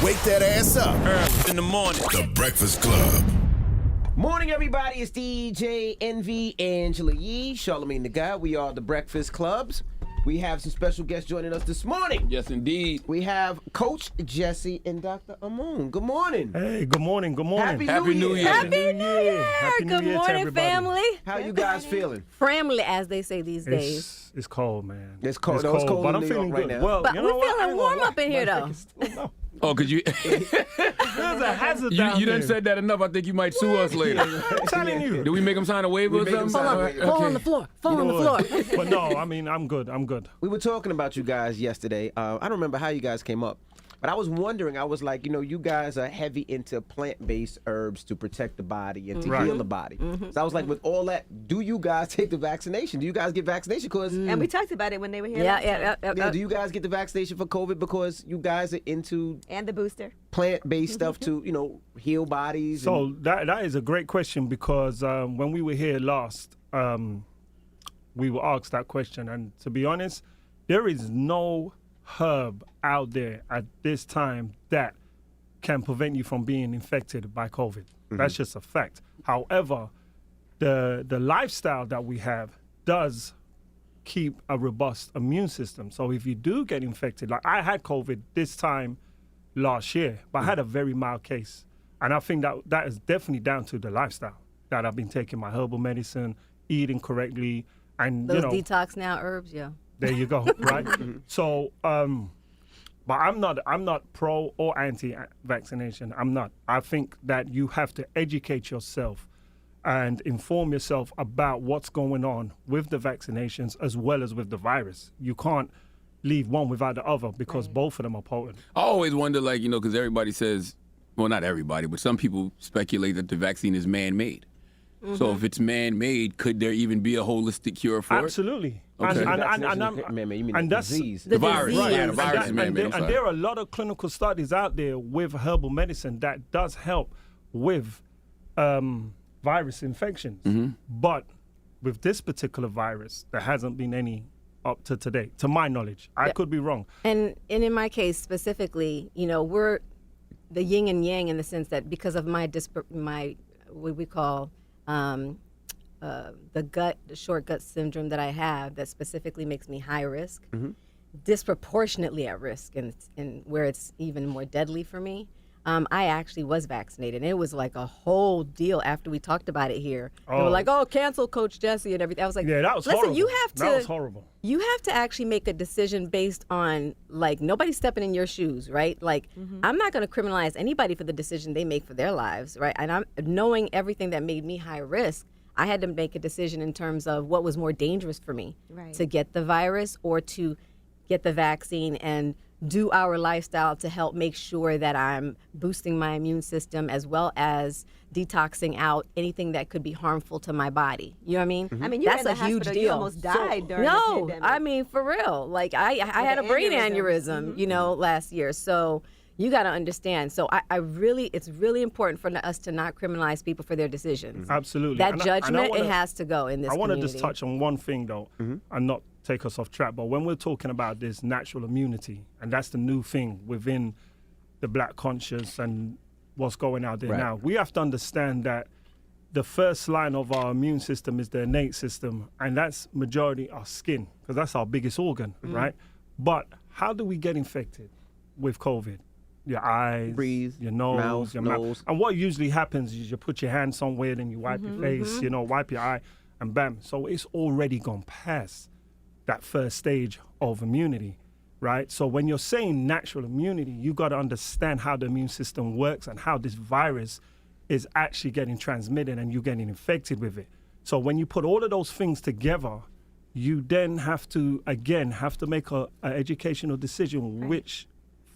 Wake that ass up. Early in the morning. The Breakfast Club. Morning, everybody. It's DJ Envy, Angela Yee, Charlamagne the Guy. We are the Breakfast Clubs. We have some special guests joining us this morning. Yes, indeed. We have Coach Gessie and Dr. Amun. Good morning. Hey, good morning. Good morning. Happy New Year. Happy New Year. Happy New Good Year to morning, everybody. family. How you guys feeling? Family, as they say these days. It's cold, man. It's cold. No, it's cold but in I'm New feeling York right good. now. Well, But you we're know what? feeling I ain't warm gonna up in lie. here, My though. neck is- no. Oh, because you There's a hazard down you done there. said that enough. I think you might sue us later. I'm telling you. Do we make him sign a waiver We or make him something? sign a waiver. Fall on the floor. Fall on the floor. But no, I mean, I'm good. I'm good. We were talking about you guys yesterday. I don't remember how you guys came up, but I was wondering, I was like, you guys are heavy into plant-based herbs to protect the body and to Right. heal the body. So I was like, with all that, do you guys take the vaccination? Do you guys get vaccination? Because And we talked about it when they were here. Yeah, last time. yeah. do you guys get the vaccination for COVID because you guys are into And the booster. plant-based stuff to, heal bodies? So that is a great question because when we were here last, we were asked that question. And to be honest, there is no herb out there at this time that can prevent you from being infected by COVID. That's just a fact. However, the lifestyle that we have does keep a robust immune system. So if you do get infected, like I had COVID this time last year, but I had a very mild case. And I think that is definitely down to the lifestyle that I've been taking my herbal medicine, eating correctly, and Those detox now herbs, yeah. there you go, right? So, but I'm not pro or anti-vaccination. I'm not. I think that you have to educate yourself and inform yourself about what's going on with the vaccinations as well as with the virus. You can't leave one without the other because both of them are potent. I always wonder, because everybody says, well, not everybody, but some people speculate that the vaccine is man-made. So if it's man-made, could there even be a holistic cure for Absolutely. Okay. Man, you mean and the that's disease. The virus, disease. yeah, the virus is and man-made. I'm and sorry. there are a lot of clinical studies out there with herbal medicine that does help with virus infections. But with this particular virus, there hasn't been any up to today, to my knowledge. I could be wrong. And in my case specifically, we're the yin and yang in the sense that because of my what we call the short gut syndrome that I have that specifically makes me high risk, disproportionately at risk, and where it's even more deadly for me. I actually was vaccinated, and it was like a whole deal after we talked about it here. They were like, "Oh, cancel Coach Gessie and everything." I was like, Yeah, that was listen, horrible. you have to. That was horrible. You have to actually make a decision based on nobody's stepping in your shoes, right? I'm not going to criminalize anybody for the decision they make for their lives, right? And I'm knowing everything that made me high risk. I had to make a decision in terms of what was more dangerous for me, to get the virus or to get the vaccine and do our lifestyle to help make sure that I'm boosting my immune system as well as detoxing out anything that could be harmful to my body. You know what I mean? I mean, you that's were in the a huge hospital. deal. You almost died during the No, pandemic. I mean for real. I had a an brain aneurysm. aneurysm, last year. So you got to understand. So it's really important for us to not criminalize people for their decisions. Absolutely. That And judgment, wanna- it has to go in this I want to community. just touch on one thing, though, and not take us off track. But when we're talking about this natural immunity, and that's the new thing within the black conscious and what's going out there now, we have to understand that the first line of our immune system is the innate system, and that's majority our skin, because that's our biggest organ, right? But how do we get infected with COVID? Your eyes, Breathe, your nose, your mouth. nose. And what usually happens is you put your hand somewhere, then you wipe your face, wipe your eye, and bam. So it's already gone past that first stage of immunity, right? So when you're saying natural immunity, you got to understand how the immune system works and how this virus is actually getting transmitted and you getting infected with it. So when you put all of those things together, you then have to make an educational decision which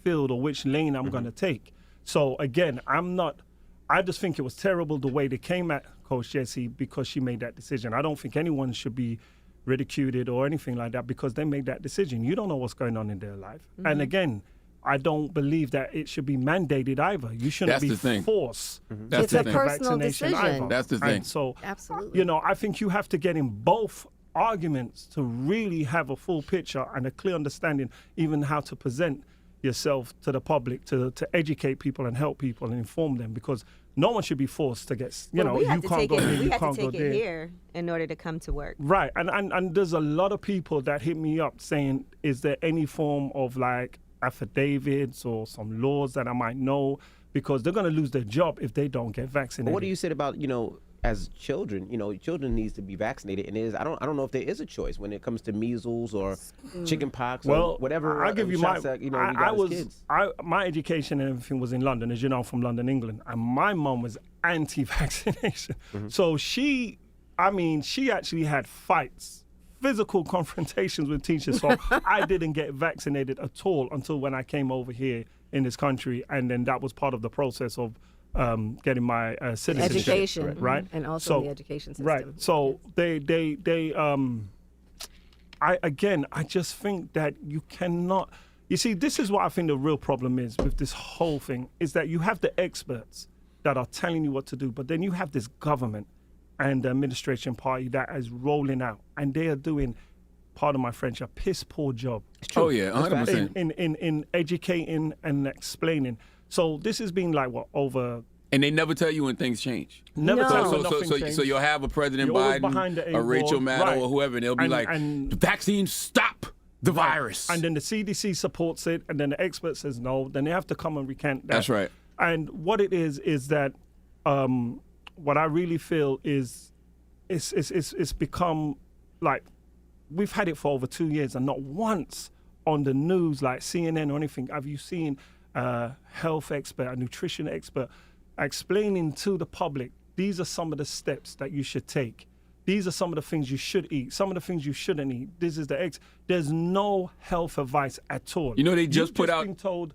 field or which lane I'm going to take. So again, I just think it was terrible the way they came at Coach Gessie because she made that decision. I don't think anyone should be ridiculed or anything like that because they made that decision. You don't know what's going on in their life. And again, I don't believe that it should be mandated either. You shouldn't That's be the thing. forced That's It's the a thing. personal vaccination decision. either. That's the thing. And so, Absolutely. I think you have to get in both arguments to really have a full picture and a clear understanding even how to present yourself to the public to educate people and help people and inform them, because no one should be forced to get, you know, we you have to can't take go it. there, We you have to can't go take there. it here in order to come to work. Right, and there's a lot of people that hit me up saying, is there any form of like affidavits or some laws that I might know, because they're going to lose their job if they don't get vaccinated. But what do you say about, you know, as children, you know, children needs to be vaccinated, and I don't know if there is a choice when it comes to measles or chicken pox or whatever. I'll give you shots my. that, you know, we got as kids. My education and everything was in London, as you know, I'm from London, England, and my mom was anti-vaccination. So she actually had fights, physical confrontations with teachers. So I didn't get vaccinated at all until when I came over here in this country, and then that was part of the process of getting my citizenship. Education, right? And also the education system. Right. So I just think that you cannot. You see, this is what I think the real problem is with this whole thing, is that you have the experts that are telling you what to do, but then you have this government and the administration party that is rolling out, and they are doing, pardon my French, a piss poor job. Oh yeah, 100%. In educating and explaining. So this has been like what, over. And they never tell you when things change. Never No. tell you when So nothing changed. you'll have a President You're always behind the Biden, eight a Rachel ball. Maddow, Right. or whoever, and they'll be And- the vaccines stop the virus. And then the CDC supports it, and then the expert says no. Then they have to come and recant that. That's right. And what it is that what I really feel is it's become like we've had it for over 2 years, and not once on the news, like CNN or anything, have you seen a health expert, a nutrition expert, explaining to the public, these are some of the steps that you should take. These are some of the things you should eat, some of the things you shouldn't eat. This is the There's no health advice at all. You know, they just You've put out- been told,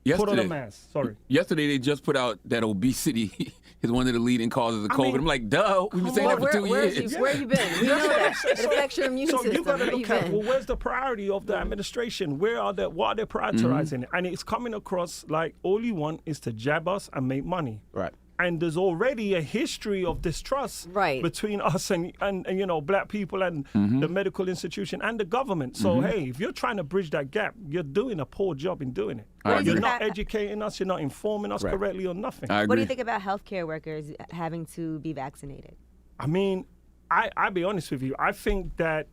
Yesterday, put on a mask. Sorry. Yesterday, they just put out that obesity is one of the leading causes of COVID. mean, I'm like, duh, we've been saying that for 2 years. Where have you been? We know that. It affects your immune So system. you got to Where look you at, been? well, where's the priority of the administration? What are they prioritizing? And it's coming across like all you want is to jab us and make money. Right. And there's already a history of distrust Right. between us and you know, black people and the medical institution and the government. So hey, if you're trying to bridge that gap, you're doing a poor job in doing it. I You're agree. not educating us, you're not informing us Right. correctly or nothing. I agree. What do you think about healthcare workers having to be vaccinated? I mean, I'll be honest with you. I think that,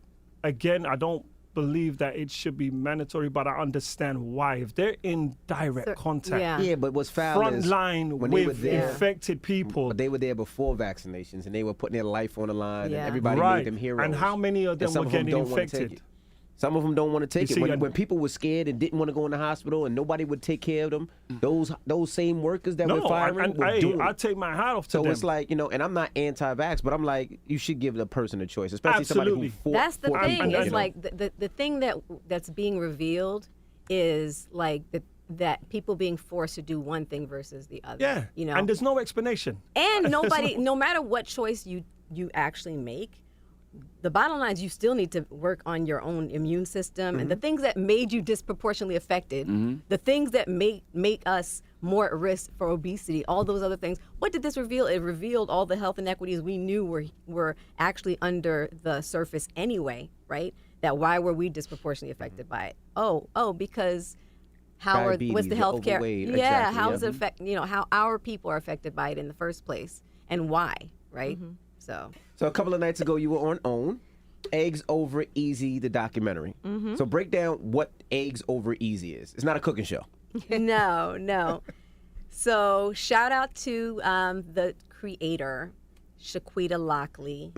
again, I don't believe that it should be mandatory, but I understand why. If they're in direct contact, yeah. Yeah, but what's foul front is line when they were with there, infected people. but they were there before vaccinations, and they were putting their life on the line, Yeah. and everybody Right. made them heroes. And how many of them some were of them getting don't wanna take infected? it. Some of them don't want to take You it. see, and- When people were scared and didn't want to go in the hospital and nobody would take care of them, those same workers that were No, firing and were hey, doing I it. take my hat off to So them. it's like, you know, and I'm not anti-vax, but I'm like, you should give the person a choice, especially somebody Absolutely. who fought That's the for thing. people, It's you know? like the thing that's being revealed is like that people being forced to do one thing versus the other. yeah, You know. and there's no explanation. And nobody, no matter what choice you actually make, the bottom line is you still need to work on your own immune system and the things that made you disproportionately affected, the things that make us more at risk for obesity, all those other things. What did this reveal? It revealed all the health inequities we knew were actually under the surface anyway, right? That why were we disproportionately affected by it? Oh, because what's Diabetes, the you're health care? overweight, Yeah, exactly, how yeah. is it affect? You know, how our people are affected by it in the first place, and why, right? So So a couple of nights ago, you were on OWN, Eggs Over Easy, the documentary. So break down what Eggs Over Easy is. It's not a cooking show. no. So shout out to the creator, Shaquita Lockley,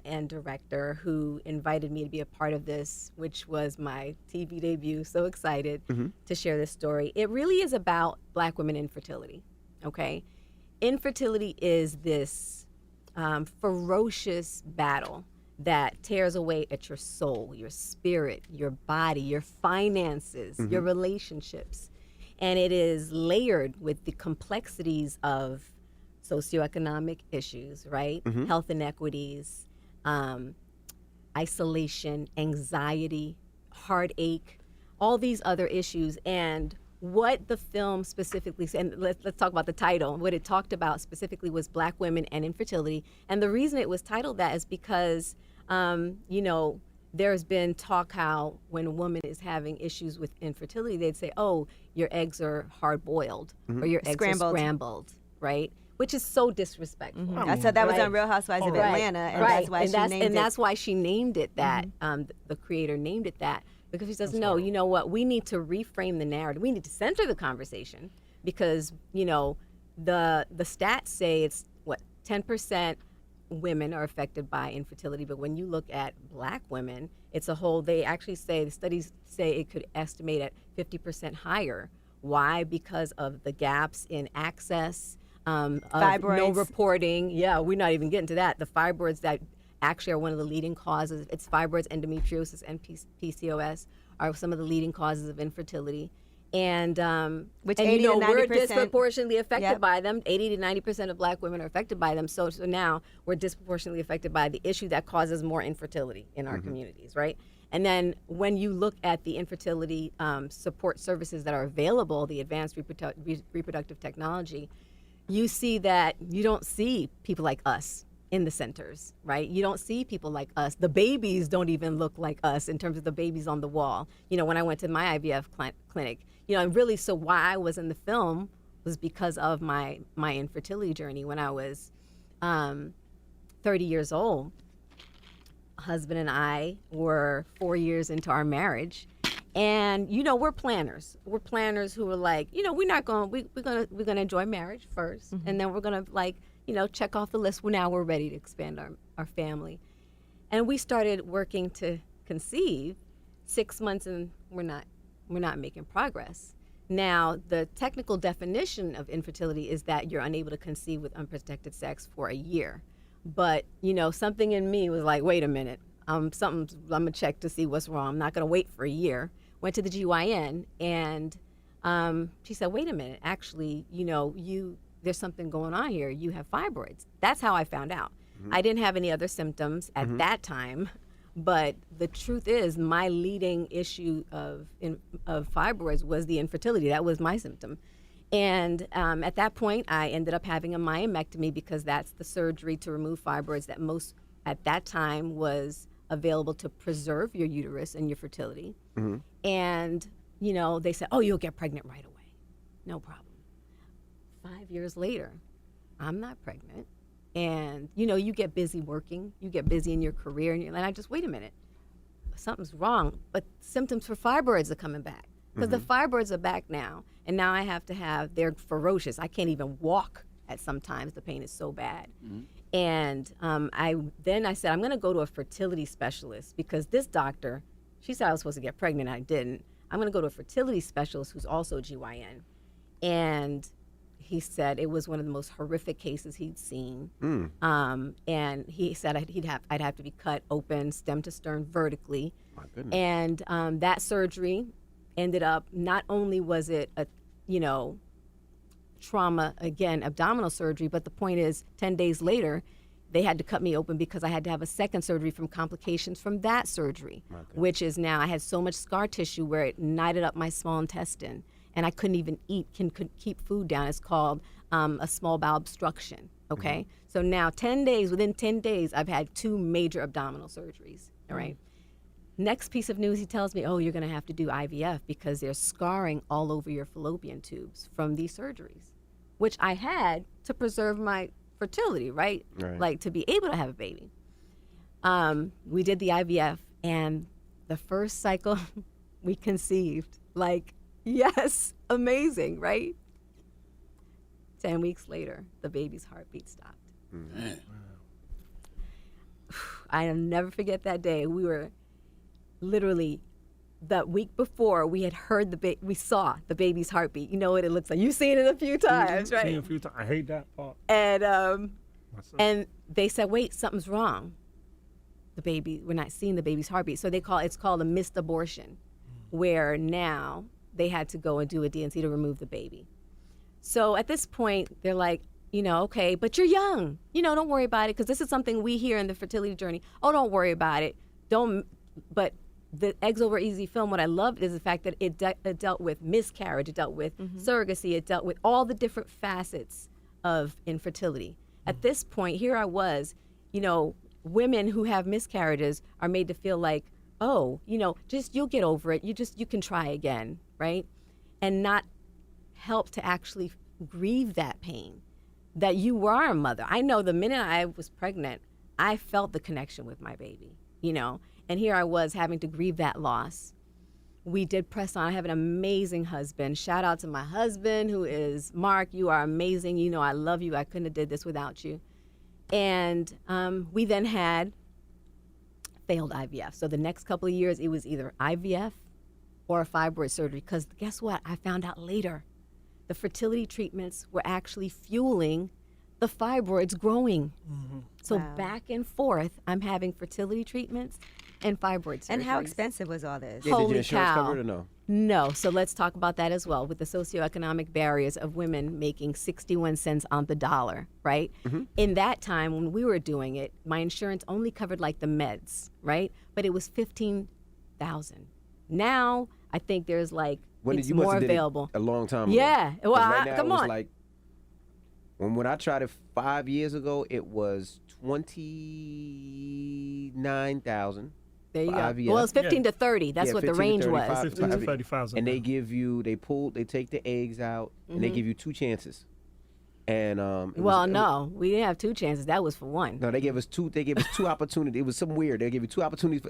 and director, who invited me to be a part of this, which was my TV debut. So excited to share this story. It really is about Black women and infertility. Okay, infertility is this ferocious battle that tears away at your soul, your spirit, your body, your finances, your relationships. And it is layered with the complexities of socioeconomic issues, right? Health inequities, isolation, anxiety, heartache, all these other issues. And what the film specifically said, and let's talk about the title. What it talked about specifically was Black women and infertility. And the reason it was titled that is because, you know, there's been talk how when a woman is having issues with infertility, they'd say, oh, your eggs are hard boiled or your eggs are scrambled, right? Which is so disrespectful. I said that was on Real Housewives of Atlanta, and that's why she named it. And that's why she named it that. The creator named it that, because she says, no, you know what? We need to reframe the narrative. We need to center the conversation, because, you know, the stats say it's, 10% women are affected by infertility, but when you look at Black women, it's a whole, they actually say, the studies say it could estimate at 50% higher. Why? Because of the gaps in access, of no reporting. Yeah, we're not even getting to that. The fibroids that actually are one of the leading causes, it's fibroids, endometriosis, and PCOS are some of the leading causes of infertility. And which and 80 you know, to 90%, we're disproportionately affected by them. 80 to 90% of Black women are affected by them. So now we're disproportionately affected by the issue that causes more infertility in our communities, right? And then when you look at the infertility support services that are available, the advanced reproductive technology, you see that you don't see people like us in the centers, right? You don't see people like us. The babies don't even look like us in terms of the babies on the wall. You know, when I went to my IVF clinic, you know, and really, so why I was in the film was because of my infertility journey. When I was 30 years old, husband and I were 4 years into our marriage. And, you know, we're planners. We're planners who are like, you know, we're gonna enjoy marriage first, and then we're gonna, like, you know, check off the list. Now we're ready to expand our family. And we started working to conceive 6 months, and we're not making progress. Now, the technical definition of infertility is that you're unable to conceive with unprotected sex for a year. But, you know, something in me was like, wait a minute, I'm gonna check to see what's wrong. I'm not gonna wait for a year. Went to the GYN, and she said, wait a minute, actually, you know, there's something going on here. You have fibroids. That's how I found out. I didn't have any other symptoms at that time, but the truth is my leading issue of fibroids was the infertility. That was my symptom. And at that point, I ended up having a myomectomy, because that's the surgery to remove fibroids that most at that time was available to preserve your uterus and your fertility. And, you know, they said, oh, you'll get pregnant right away. No problem. 5 years later, I'm not pregnant. And, you know, you get busy working, you get busy in your career, and I just, wait a minute, something's wrong. But symptoms for fibroids are coming back, because the fibroids are back now. And now I have to they're ferocious. I can't even walk at sometimes. The pain is so bad. And I said, I'm going to go to a fertility specialist, because this doctor, she said I was supposed to get pregnant. I didn't. I'm going to go to a fertility specialist who's also GYN. And he said it was one of the most horrific cases he'd seen. And he said I'd have to be cut open, stem to stern, vertically. My goodness. And that surgery ended up, not only was it a, you know, trauma, again, abdominal surgery, but the point is 10 days later, they had to cut me open because I had to have a second surgery from complications from that surgery, which is now I had so much scar tissue where it knotted up my small intestine, and I couldn't even eat, couldn't keep food down. It's called a small bowel obstruction, okay? So now within 10 days, I've had 2 major abdominal surgeries, all right? Next piece of news, he tells me, oh, you're gonna have to do IVF because there's scarring all over your fallopian tubes from these surgeries, which I had to preserve my fertility, right? Like to be able to have a baby. We did the IVF, and the first cycle we conceived. Like, yes, amazing, right? 10 weeks later, the baby's heartbeat stopped. I'll never forget that day. We were literally, that week before, we had heard we saw the baby's heartbeat. You know what it looks like. You've seen it a few times, right? Seen it a few times. I hate that part. And they said, wait, something's wrong. We're not seeing the baby's heartbeat. So it's called a missed abortion, where now they had to go and do a D&C to remove the baby. So at this point, they're like, you know, okay, but you're young. You know, don't worry about it, because this is something we hear in the fertility journey. Oh, don't worry about it. But the Eggs Over Easy film, what I loved is the fact that it dealt with miscarriage, it dealt with surrogacy, it dealt with all the different facets of infertility. At this point, here I was, you know, women who have miscarriages are made to feel like oh, just you'll get over it. You can try again, right? And not help to actually grieve that pain that you were a mother. I know the minute I was pregnant, I felt the connection with my baby, and here I was having to grieve that loss. We did press on. I have an amazing husband. Shout out to my husband, who is Mark. You are amazing. I love you. I couldn't have did this without you. And we then had failed IVF. So the next couple of years, it was either IVF or a fibroid surgery. Because guess what? I found out later. The fertility treatments were actually fueling the fibroids growing. Mm-hmm. So wow. Back and forth, I'm having fertility treatments and fibroid surgeries. And how expensive was all this? Yeah, did Holy your insurance cow. cover it or no? No. So let's talk about that as well, with the socioeconomic barriers of women making 61 cents on the dollar, right? Mm-hmm. In that time when we were doing it, my insurance only covered like the meds, right? But it was $15,000. Now I think there's like it's more available. A long time ago. Yeah. Well, right now, come it was on. Like when I tried it 5 years ago, it was $29,000. There you go. IVF. Well, it's 15 to 30. That's what the 15 range to was. 35. 15 to 30,000. And they give you, they take the eggs out, and they give you 2 chances. And we didn't have 2 chances. That was for one. No, they gave us 2. They gave us 2 opportunities. It was some weird. They gave you 2 opportunities.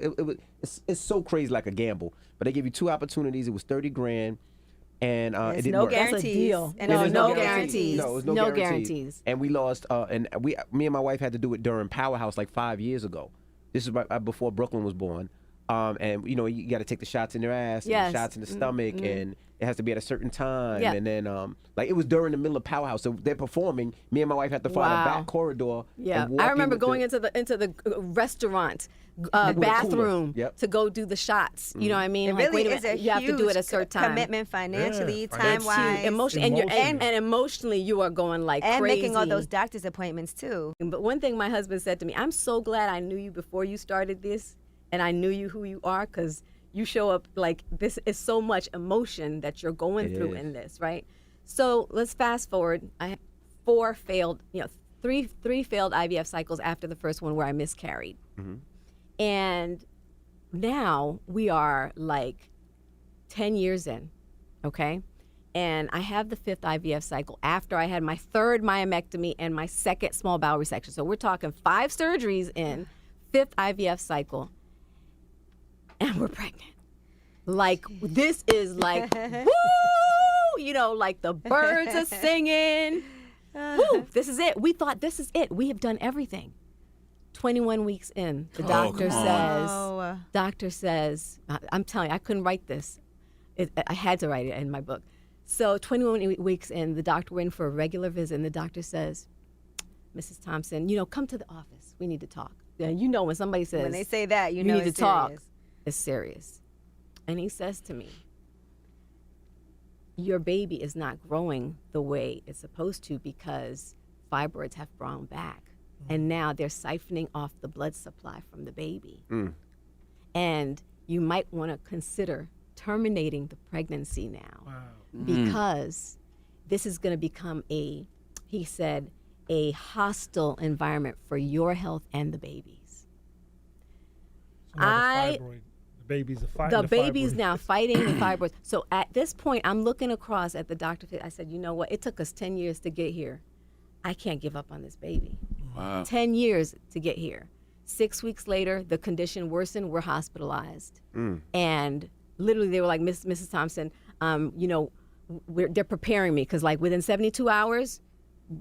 It's so crazy, like a gamble. But they gave you 2 opportunities. It was $30,000, and it didn't no work. guarantees. That's a deal. And No, there's no guarantees. guarantees. No, it was no guarantees. And we lost. Me and my wife had to do it during Powerhouse like 5 years ago. This is right before Brooklyn was born. And you got to take the shots in their ass, and Yes. the shots in the stomach, and it has to be at a certain time. Yeah. And then it was during the middle of Powerhouse, so they're performing. Me and my wife had to find a back corridor. Yeah, and walk I remember in with going into the restaurant bathroom to go do the shots. You know what I mean? It Like, really wait a is minute, a you have to do it at a huge certain time. commitment financially, Yeah, time-wise. Emotionally, and emotionally, you are going like and crazy. making all those doctor's appointments too. But one thing my husband said to me, I'm so glad I knew you before you started this, and I knew you who you are, because you show up like this is so much emotion that you're going through in this, right? So let's fast forward. I had 3 failed IVF cycles after the first one where I miscarried. Mm-hmm. And now we are like 10 years in, okay? And I have the 5th IVF cycle after I had my 3rd myomectomy and my 2nd small bowel resection. So we're talking 5 surgeries in, 5th IVF cycle, and we're pregnant. Like, this is like, woo! Like the birds are singing. Woo, this is it. We thought this is it. We have done everything. 21 weeks in, the doctor says, I'm telling you, I couldn't write this. I had to write it in my book. So 21 weeks in, the doctor went in for a regular visit, and the doctor says, Mrs. Thompson, come to the office. We need to talk. And when somebody says, When they say that, you need know to it's talk, serious. it's serious. And he says to me, your baby is not growing the way it's supposed to because fibroids have grown back. And now they're siphoning off the blood supply from the baby. And you might want to consider terminating the pregnancy now. Wow. Because this is going to become he said, a hostile environment for your health and the baby's. So now the babies are fighting the baby's fibroid. now fighting the fibroids. So at this point, I'm looking across at the doctor. I said, you know what? It took us 10 years to get here. I can't give up on this baby. Wow. 10 years to get here. 6 weeks later, the condition worsened. We're hospitalized. And literally, they were like, Mrs. Thompson, they're preparing me because, like, within 72 hours,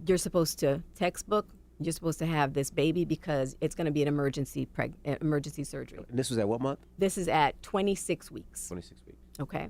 you're supposed to textbook. You're supposed to have this baby because it's going to be an emergency surgery. And this was at what month? This is at 26 weeks. 26 weeks. Okay.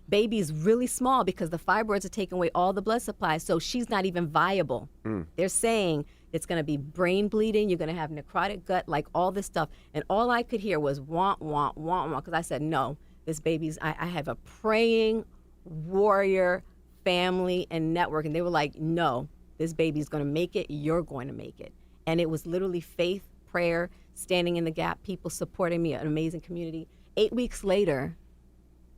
Baby's really small because the fibroids are taking away all the blood supply, so she's not even viable. They're saying it's going to be brain bleeding, you're going to have necrotic gut, like all this stuff. And all I could hear was wah, wah, wah, wah, because I said, no, this baby's, I have a praying warrior family and network. And they were like, no, this baby's going to make it, you're going to make it. And it was literally faith, prayer, standing in the gap, people supporting me, an amazing community. 8 weeks later,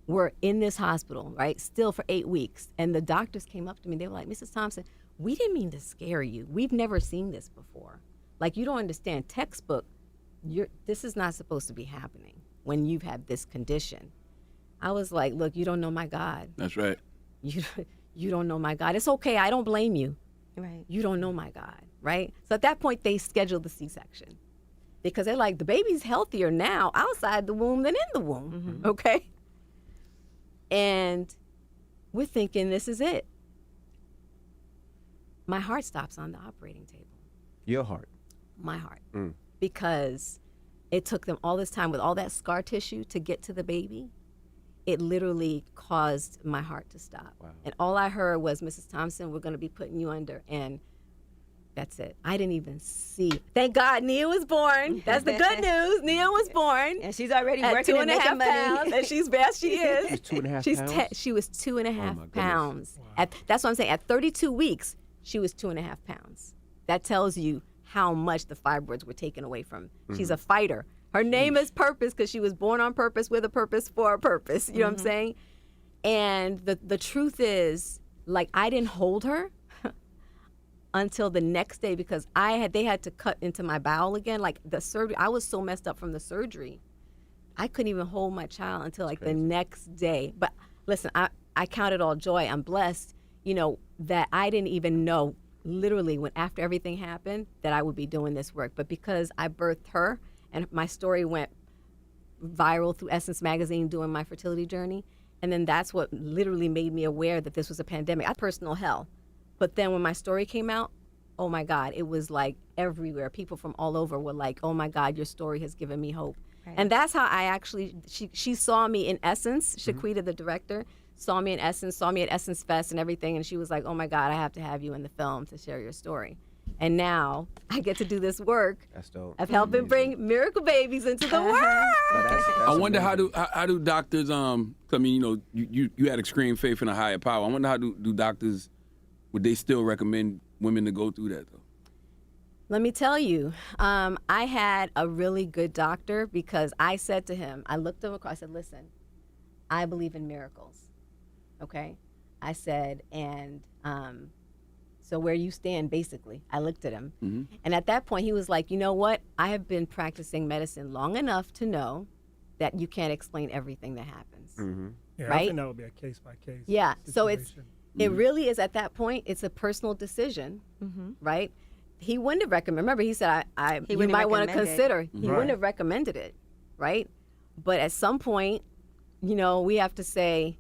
we're in this hospital, right, still for 8 weeks. And the doctors came up to me. They were like, Mrs. Thompson, we didn't mean to scare you. We've never seen this before. Like, you don't understand. Textbook, this is not supposed to be happening. when you've had this condition. I was like, look, you don't know my God. That's right. You don't know my God. It's okay. I don't blame you. Right. You don't know my God, right? So at that point, they scheduled the C-section because they're like, the baby's healthier now outside the womb than in the womb, okay? And we're thinking, this is it. My heart stops on the operating table. Your heart. My heart. Because it took them all this time with all that scar tissue to get to the baby. It literally caused my heart to stop. Wow. And all I heard was, Mrs. Thompson, we're going to be putting you under. And that's it. I didn't even see. Thank God Nia was born. That's the good news. Nia was born. And she's already at working 2.5 and making money. pounds. And she's best she is. She was 2.5 pounds? She was 2.5 my goodness. pounds. That's what I'm saying. At 32 weeks, she was 2.5 pounds. That tells you how much the fibroids were taken away from. She's a fighter. Her name is Purpose because she was born on purpose, with a purpose, for a purpose. You know what I'm saying? And the truth is, like, I didn't hold her until the next day because they had to cut into my bowel again. Like, the surgery, I was so messed up from the surgery. I couldn't even hold my child until like the next day. But listen, I count it all joy. I'm blessed, that I didn't even know literally when after everything happened that I would be doing this work. But because I birthed her and my story went viral through Essence Magazine doing my fertility journey, and then that's what literally made me aware that this was a pandemic. I had personal hell. But then when my story came out, oh my God, it was like everywhere. People from all over were like, oh my God, your story has given me hope. Right. And that's how I actually, she saw me in Essence, Shaquita, the director, saw me in Essence, saw me at Essence Fest and everything, and she was like, oh my God, I have to have you in the film to share your story. And now I get to do this work of helping bring miracle babies into the world. I wonder how do doctors, I mean, you had extreme faith in a higher power. I wonder how do doctors, would they still recommend women to go through that though? Let me tell you, I had a really good doctor because I said to him, I looked him across, I said, listen, I believe in miracles, okay? I said, and so where you stand, basically. I looked at him. And at that point, he was like, you know what? I have been practicing medicine long enough to know that you can't explain everything that happens, Yeah, right? I think that would be a case-by-case Yeah, so situation. it really is at that point, it's a personal decision, right? He wouldn't have recommended. Remember, he said, you might want to consider. He wouldn't have recommended it, right? But at some point, we have to say,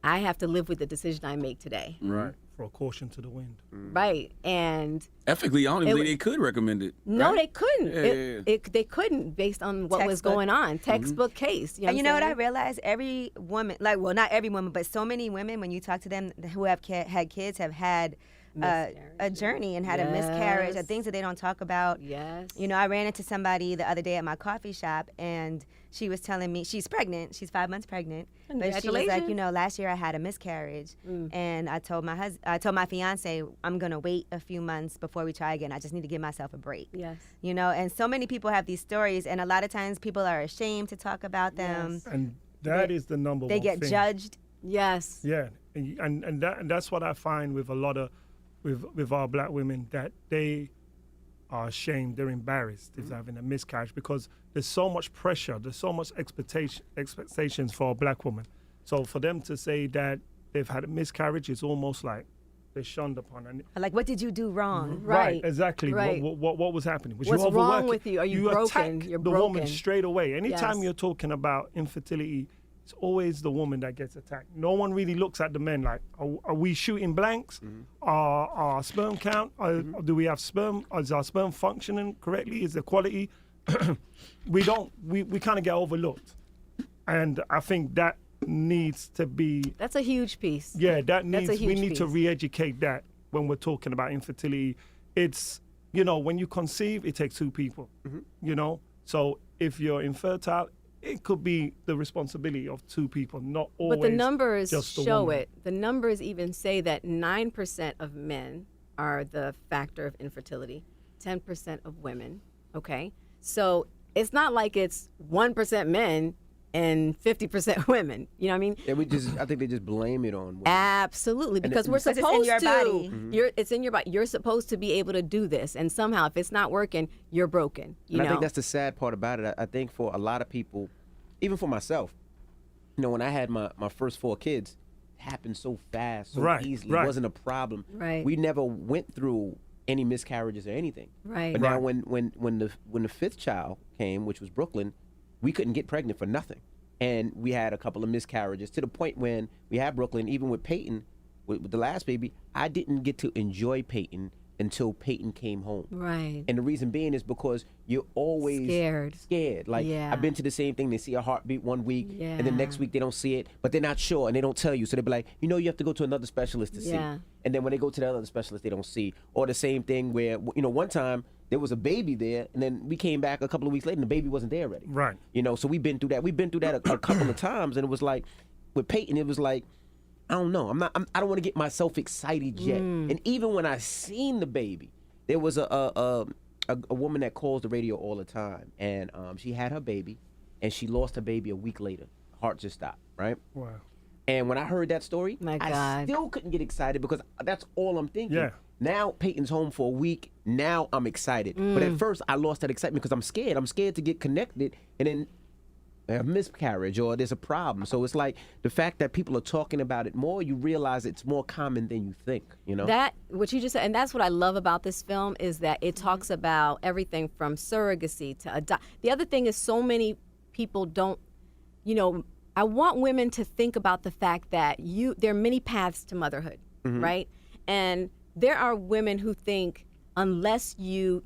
I have to live with the decision I make today. Right. Throw caution to the wind. Right. And ethically, I don't even think they could recommend it. No, right? they couldn't. Yeah. They couldn't based on what was going on. Textbook case. And you know what I realized? Every woman, not every woman, but so many women, when you talk to them who have had kids, have had a journey and had a miscarriage, or things that they don't talk about. Yes. I ran into somebody the other day at my coffee shop, and she was telling me she's pregnant. She's 5 months pregnant. But she was like, last year I had a miscarriage, and I told my fiance, I'm gonna wait a few months before we try again. I just need to give myself a break. Yes. And so many people have these stories, and a lot of times people are ashamed to talk about them. Yes. And that is the number one thing. They get thing. judged. Yes. Yeah, and that's what I find with a lot of with our black women, that they are ashamed, they're embarrassed if they're having a miscarriage, because there's so much pressure, there's so much expectations for a black woman. So for them to say that they've had a miscarriage, it's almost like they're shunned upon. And like, what did you do wrong? Right. Exactly. Right. What was happening? Was What's you wrong with you? Are you broken? Attack You're the broken. woman straight away. Anytime Yes. you're talking about infertility, it's always the woman that gets attacked. No one really looks at the men like, are we shooting blanks? Are our sperm count? Do we have sperm? Is our sperm functioning correctly? Is the quality? We kind of get overlooked. And I think that needs to be... That's a huge piece. Yeah, we need to piece. re-educate that when we're talking about infertility. It's, when you conceive, it takes two people, So if you're infertile, it could be the responsibility of two people, not always. But the numbers just the show woman. it. The numbers even say that 9% of men are the factor of infertility, 10% of women. Okay, so it's not like it's 1% men and 50% women. You know what I mean? I think they just blame it on women. Absolutely, because we're supposed it's in your to. body. It's in your body. You're supposed to be able to do this, and somehow, if it's not working, you're broken. You know? I think that's the sad part about it. I think for a lot of people, even for myself, when I had my first 4 kids, it happened so fast, so easily. It wasn't a problem. Right. We never went through any miscarriages or anything. Right. But now when the 5th child came, which was Brooklyn, we couldn't get pregnant for nothing. And we had a couple of miscarriages to the point when we had Brooklyn, even with Peyton, with the last baby, I didn't get to enjoy Peyton until Peyton came home. Right. And the reason being is because you're always scared. Like, I've been to the same thing. They see a heartbeat one week, and the next week they don't see it, but they're not sure, and they don't tell you. So they be like, you have to go to another specialist to see. And then when they go to the other specialist, they don't see. Or the same thing where, one time, there was a baby there, and then we came back a couple of weeks later, and the baby wasn't there already. Right. So we've been through that. We've been through that a couple of times, and it was like, with Peyton, it was like, I don't know. I don't want to get myself excited yet. And even when I seen the baby, there was a woman that calls the radio all the time, and she had her baby, and she lost her baby a week later. Heart just stopped, right? Wow. And when I heard that story, My I God. still couldn't get excited because that's all I'm thinking. Yeah. Now Peyton's home for a week. Now I'm excited. But at first I lost that excitement because I'm scared. I'm scared to get connected and then a miscarriage or there's a problem. So it's like the fact that people are talking about it more, you realize it's more common than you think, That, what you just said, and that's what I love about this film is that it talks about everything from surrogacy to adopt. The other thing is so many people don't, I want women to think about the fact that there are many paths to motherhood, right? And there are women who think unless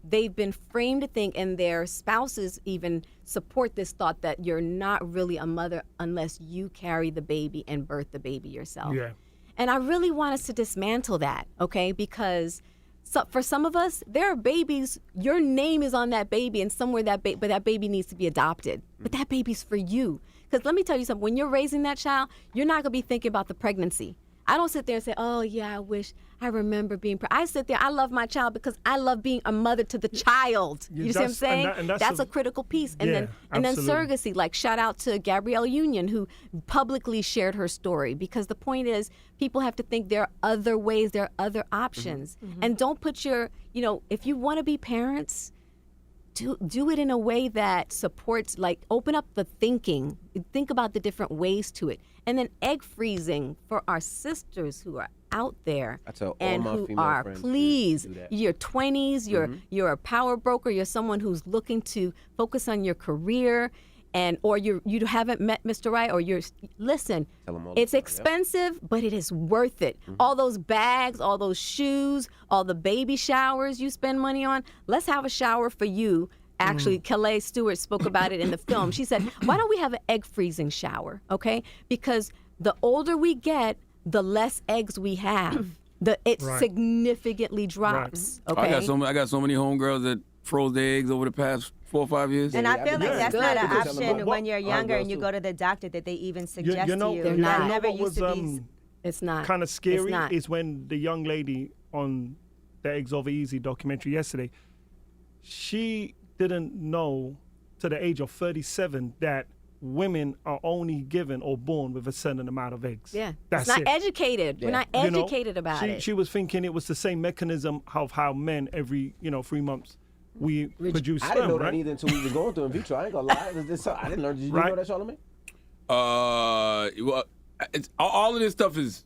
they've been framed to think, and their spouses even support this thought that you're not really a mother unless you carry the baby and birth the baby yourself. Yeah. And I really want us to dismantle that, okay? Because for some of us, there are babies, your name is on that baby and somewhere but that baby needs to be adopted. But that baby's for you. Because let me tell you something, when you're raising that child, you're not going to be thinking about the pregnancy. I don't sit there and say, oh, yeah, I wish I remember being I sit there, I love my child because I love being a mother to the child. You see what I'm saying? And that's a critical piece. And then surrogacy, like shout out to Gabrielle Union, who publicly shared her story, because the point is people have to think there are other ways, there are other options. And don't put if you want to be parents, do it in a way that supports, like open up the thinking, think about the different ways to it. And then egg freezing for our sisters who are out there and who are, please, your 20s, you're a power broker, you're someone who's looking to focus on your career, or you haven't met Mr. Right, or listen, it's expensive, but it is worth it. All those bags, all those shoes, all the baby showers you spend money on, let's have a shower for you. Actually, Calais Stewart spoke about it in the film. She said, why don't we have an egg freezing shower, okay? Because the older we get, the less eggs we have. It significantly drops, okay? I got so many homegirls that froze their eggs over the past 4 or 5 years. And I feel like that's not an option when you're younger and you go to the doctor that they even suggest to you. They're not. That never used to be. It's not. Kind of scary is when the young lady on the Eggs Over Easy documentary yesterday, she didn't know to the age of 37 that women are only given or born with a certain amount of eggs. Yeah, that's it's not educated. We're not educated about it. She was thinking it was the same mechanism of how men every 3 months we produce sperm. I didn't know that either until we were going through in vitro. I ain't gonna lie. I didn't learn. Did you know that, Charlamagne? Well, all of this stuff is.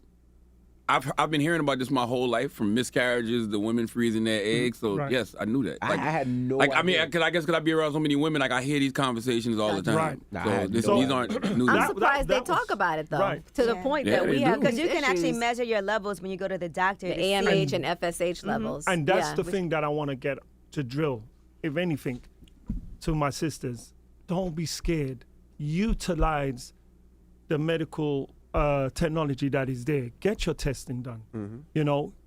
I've been hearing about this my whole life, from miscarriages to women freezing their eggs. So yes, I knew that. I had no idea. I mean, because I be around so many women, like I hear these conversations all the time. Right. These aren't news. I'm surprised they talk about it though, to the point that we have. Because you can actually measure your levels when you go to the doctor. The AMH and FSH levels. And that's the thing that I want to get to drill, if anything, to my sisters. Don't be scared. Utilize the medical technology that is there. Get your testing done.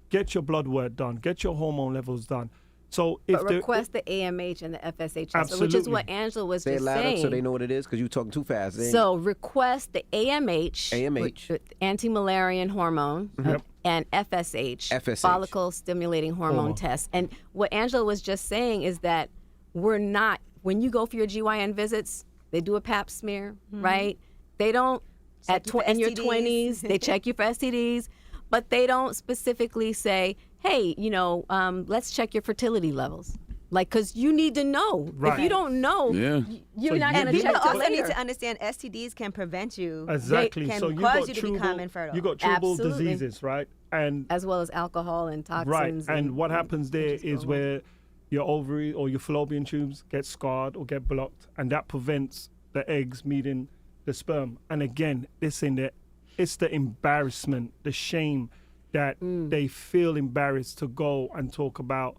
Get your blood work done. Get your hormone levels done. So if request the AMH and the FSH test, which is what Angela was just saying. So they know what it is, because you're talking too fast. So request the AMH, anti-Malarian hormone, and FSH, follicle stimulating hormone test. And what Angela was just saying is that we're not, when you go for your GYN visits, They do a pap smear, right? They don't, in your 20s, they check you for STDs, but they don't specifically say, hey, let's check your fertility levels. Like, because you need to know. Right. If you don't know, you're not going to check people till also later. need to understand STDs can prevent you. Exactly. They can So you cause got you to become infertile. You got treatable Absolutely. diseases, right? And as well as alcohol and toxins. right. And what happens there is progesterone. where your ovary or your fallopian tubes get scarred or get blocked, and that prevents the eggs meeting the sperm. And again, it's the embarrassment, the shame that they feel embarrassed to go and talk about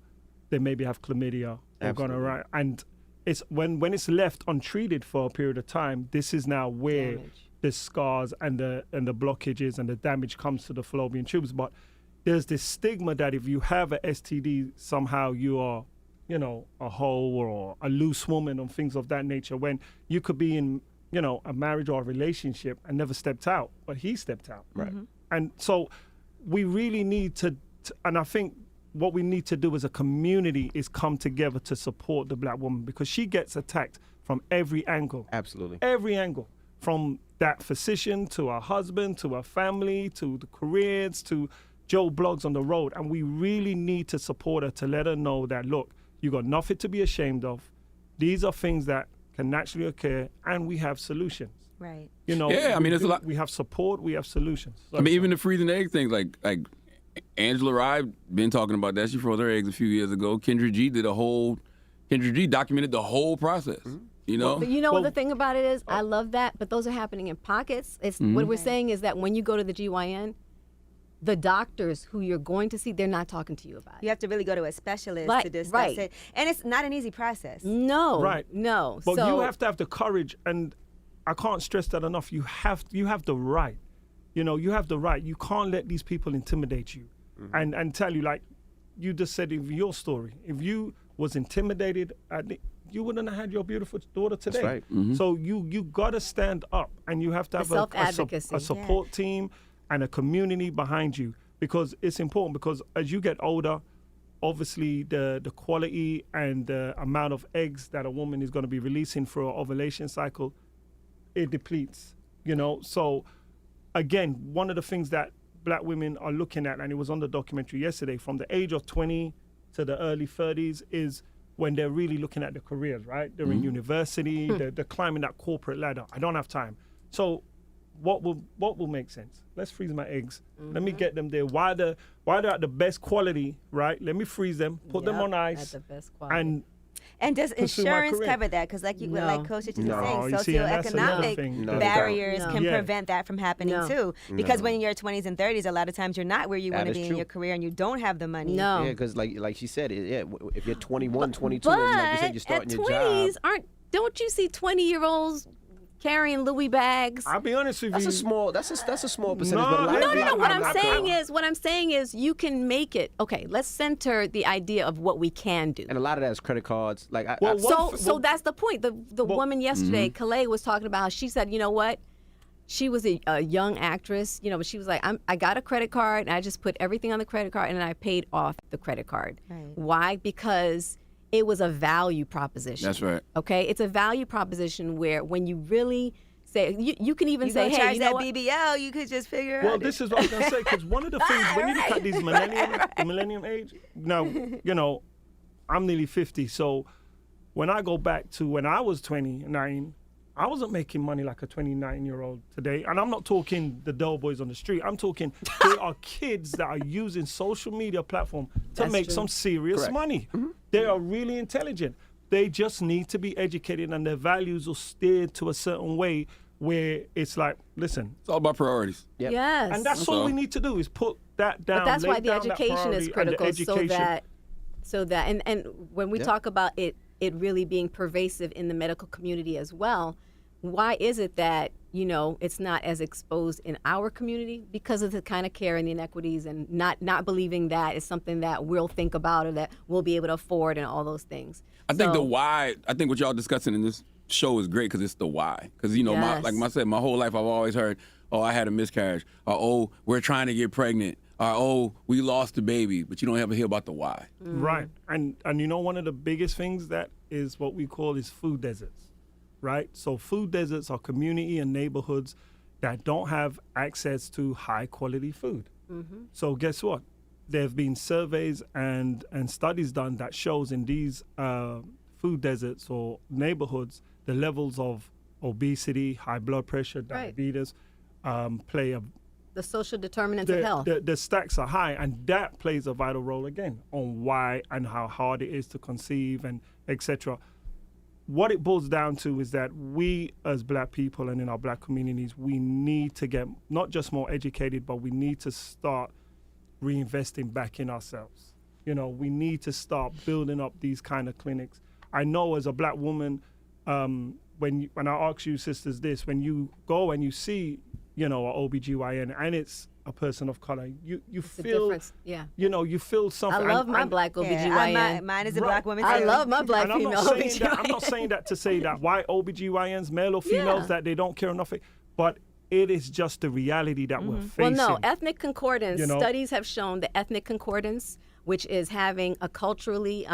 they maybe have chlamydia or gonorrhea. And it's when it's left untreated for a period of time, this is now where the scars and the blockages and the damage comes to the fallopian tubes. But there's this stigma that if you have a STD, somehow you are, a hoe or a loose woman or things of that nature, when you could be in, a marriage or a relationship and never stepped out, but he stepped out. Right. And so we really need to, and I think what we need to do as a community is come together to support the Black woman, because she gets attacked from every angle. Absolutely. Every angle. From that physician to her husband, to her family, to the careers, to Joe Blogs on the road. And we really need to support her to let her know that, look, you got nothing to be ashamed of. These are things that can naturally occur, and we have solutions. Right. Yeah, I mean, it's a lot. We have support, we have solutions. I mean, even the freezing egg thing, like Angela Rye been talking about that. She froze her eggs a few years ago. Kendra G documented the whole process. But what the thing about it is, I love that, but those are happening in pockets. It's what we're saying is that when you go to the GYN, the doctors who you're going to see, they're not talking to you about it. You have to really go to a specialist to discuss it. And it's not an easy process. No. Right. No. But you have to have the courage, and I can't stress that enough. You have the right. You have the right. You can't let these people intimidate you and tell you, like you just said in your story, if you was intimidated, you wouldn't have had your beautiful daughter today. That's right. So you got to stand up, and you have to have self-advocacy. a support team and a community behind you, because it's important, because as you get older, obviously the quality and the amount of eggs that a woman is going to be releasing for her ovulation cycle, it depletes, So again, one of the things that Black women are looking at, and it was on the documentary yesterday, from the age of 20 to the early 30s is when they're really looking at their careers, right? They're in university, they're climbing that corporate ladder. I don't have time. So what will make sense? Let's freeze my eggs. Let me get them there. While they're at the best quality, right? Let me freeze them, put them on ice, at the best quality. And does pursue my insurance career. cover that? Because like Coach was saying, you see, and that's another thing. socioeconomic barriers can Yeah. prevent that from happening too. Because when you're 20s and 30s, a lot of times you're not where you want to be in your career, and you don't have the money. No. Yeah, because like she said, if you're 21, 22, and like you said, you're starting at your 20s, job. don't you see 20-year-olds carrying Louis bags? I'll be honest with That's you. a small percentage. No, but a lot of no, Black What women I'm saying is you can make it. Okay, let's center the idea of what we can do. And a lot of that is credit cards. Like, So that's the point. The woman yesterday, Calais, was talking about how she said, you know what? She was a young actress, but she was like, I got a credit card, and I just put everything on the credit card, and then I paid off the credit card. Right. Why? Because it was a value proposition. That's right. Okay? It's a value proposition where when you really say, you can even say, hey, charge you know that what? BBL, you could just figure Well, out. this is what I was going to say, because one of the things, when you look at these the millennium age, now, I'm nearly 50, so when I go back to when I was 29, I wasn't making money like a 29-year-old today. And I'm not talking the doughboys on the street. I'm talking there are kids that are using social media platform to make some serious money. They are really intelligent. They just need to be educated, and their values are steered to a certain way where it's like, listen. It's all about priorities. Yep. Yes. And that's all we need to do is put that down. But that's why the down that education is priority and the critical, so education. that and when we talk about it really being pervasive in the medical community as well, why is it that it's not as exposed in our community? Because of the kind of care and the inequities, and not believing that is something that we'll think about or that we'll be able to afford, and all those things. I think the why. I think what y'all discussing in this show is great because it's the why. Because like I said, my whole life I've always heard, "Oh, I had a miscarriage," or "Oh, we're trying to get pregnant," or "Oh, we lost the baby," but you don't ever hear about the why. Right, and one of the biggest things that is what we call is food deserts. right? So food deserts are community and neighborhoods that don't have access to high quality food. So guess what? There have been surveys and studies done that shows in these food deserts or neighborhoods, the levels of obesity, high blood pressure, diabetes, play a... The social determinants of health. The stacks are high, and that plays a vital role again on why and how hard it is to conceive and etc. What it boils down to is that we as Black people and in our Black communities, we need to get not just more educated, but we need to start reinvesting back in ourselves. You know, we need to start building up these kind of clinics. I know as a Black woman, when I ask you sisters this, when you go and you see, you know, an OBGYN and it's a person of color, you feel, you know, you feel something. I love my Black OBGYN. Yeah, mine is a Black woman too. I love my Black and female OBGYN. I'm not saying that to say that white OBGYNs, male or females, that they don't care enough, but it is just the reality that we're facing. Well, no, ethnic concordance, studies have shown that ethnic concordance, which is having a culturally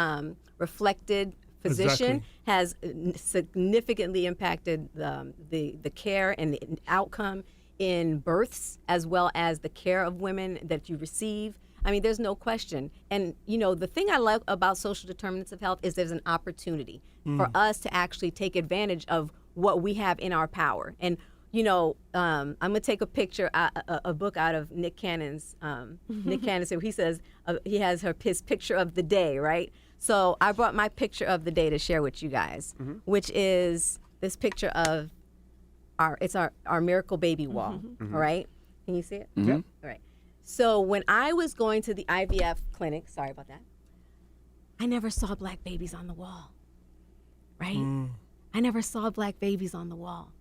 reflected physician, has significantly impacted the care and the outcome in births, as well as the care of women that you receive. I mean, there's no question. And, you know, the thing I love about social determinants of health is there's an opportunity for us to actually take advantage of what we have in our power. And, you know, I'm going to take a picture, a book out of Nick Cannon's, Nick Cannon, so he says, he has his picture of the day, right? So I brought my picture of the day to share with you guys, which is this picture of our Miracle Baby wall, all right? Can you see it? Yeah. All right. So when I was going to the IVF clinic, sorry about that, I never saw Black babies on the wall, right? I never saw Black babies on the wall.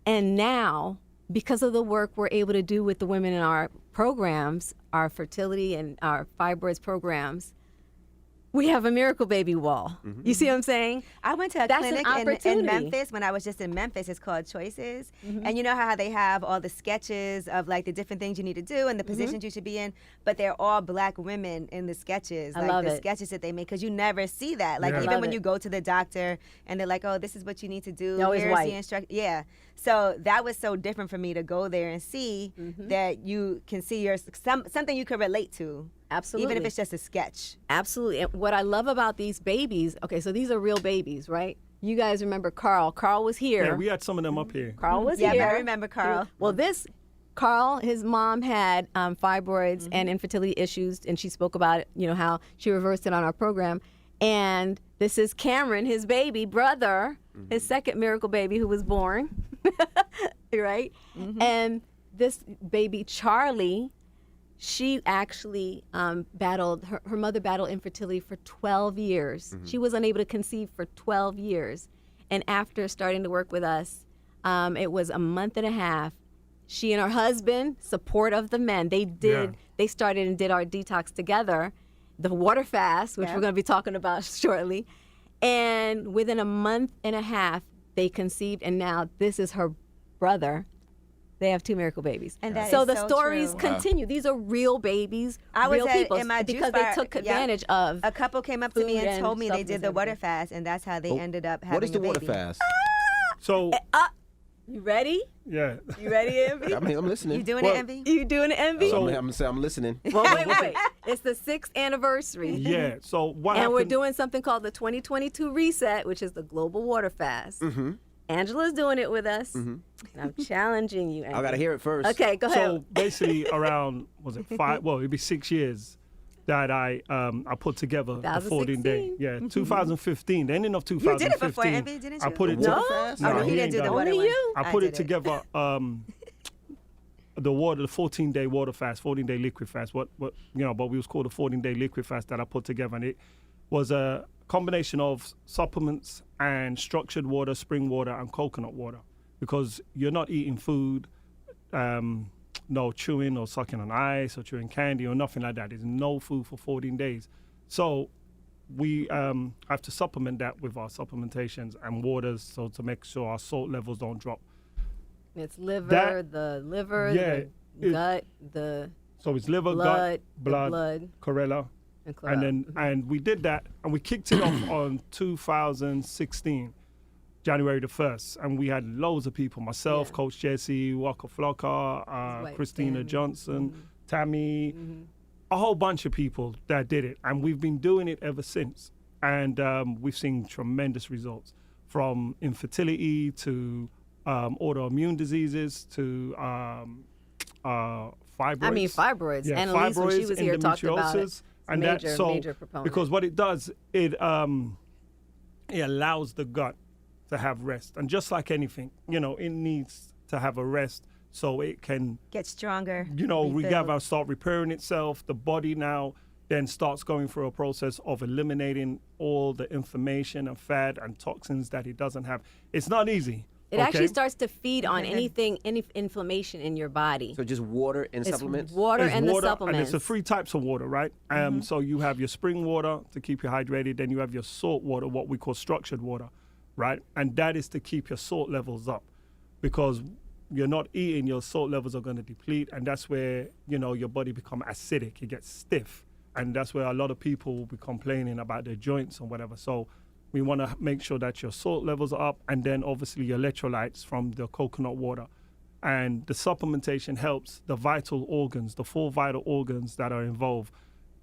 And now, because of the work we're able to do with the women in our programs, our fertility and our fibroids programs, we have a Miracle Baby wall. You see what I'm saying? I went to a clinic in Memphis when I was just in Memphis. It's called Choices. And you know how they have all the sketches of like the different things you need to do and the positions you should be in, but they're all Black women in the sketches. I love the it. sketches that they make, because you never see that. Like even when you go to the doctor and they're like, oh, this is what you need to do. Always Here's white. the instruction. Yeah. So that was so different for me to go there and see that you can see something you can relate to. Absolutely. Even if it's just a sketch. Absolutely. And what I love about these babies, okay, so these are real babies, right? You guys remember Carl. Carl was here. Yeah, we had some of them up here. Carl was here. Yeah, I remember Carl. Well, Carl, his mom had fibroids and infertility issues, and she spoke about it, you know, how she reversed it on our program. And this is Cameron, his baby brother, his second miracle baby who was born, right? And this baby, Charlie, she actually battled, her mother battled infertility for 12 years. She was unable to conceive for 12 years. And after starting to work with us, it was a month and a half. She and her husband, support of the men, they started and did our detox together, the water fast, which we're going to be talking about shortly. And within a month and a half, they conceived, and now this is her brother. They have 2 miracle babies. And that so is the so stories true. continue. These are real babies, real people, in my because juice they bar, took advantage of a couple came up to me food and told me they supplements did the and water everything. fast, and that's how they ended up having What is the a baby. water fast? So, You ready? yeah. You ready, Envy? I mean, I'm listening. You doing it, Envy? You doing it, Envy? I'm listening. Well, wait. It's the 6th anniversary. Yeah. So what And happened? we're doing something called the 2022 Reset, which is the global water fast. Angela's doing it with us. And I'm challenging you, Envy. I gotta hear it first. Okay, go ahead. So basically, around 5? Well, it'd be 6 years that I put together a 14-day. 2016. Yeah, 2015. The ending of 2015. You did it before, Envy, didn't you? I put it. Water No. fast? Oh, no, he he didn't ain't do the done water Only one. you. I put it did together. The 14-day water fast, 14-day liquid fast. But we was called a 14-day liquid fast that I put together, and it was a combination of supplements and structured water, spring water, and coconut water, because you're not eating food, no chewing or sucking on ice or chewing candy or nothing like that. There's no food for 14 days. So we have to supplement that with our supplementations and waters, so to make sure our salt levels don't drop. It's liver, That- the liver, Yeah, the gut, the So it's liver, blood, gut, the blood, chlorella. and And then and we did that, and we kicked it off on 2016, January the 1st, and we had loads of people, myself, Coach Gessie, Waka Flocka, Christina Johnson, Tammy, a whole bunch of people that did it, and we've been doing it ever since. And we've seen tremendous results, from infertility to autoimmune diseases to fibroids. I mean, fibroids. Yeah, Annalise, fibroids, when she was here, talked about it. And major proponent. Because what it does, it allows the gut to have rest. And just like anything, it needs to have a rest so it can get stronger, start repairing itself. The body now then starts going through a process of eliminating all the inflammation and fat and toxins that it doesn't have. It's not easy. It actually starts to feed on any inflammation in your body. So just water and supplements? The supplements. And it's the 3 types of water, right? So you have your spring water to keep you hydrated. Then you have your salt water, what we call structured water, right? And that is to keep your salt levels up, because you're not eating, your salt levels are going to deplete. And that's where, your body become acidic. It gets stiff. And that's where a lot of people will be complaining about their joints or whatever. So we want to make sure that your salt levels are up, and then obviously your electrolytes from the coconut water. And the supplementation helps the vital organs, the 4 vital organs that are involved,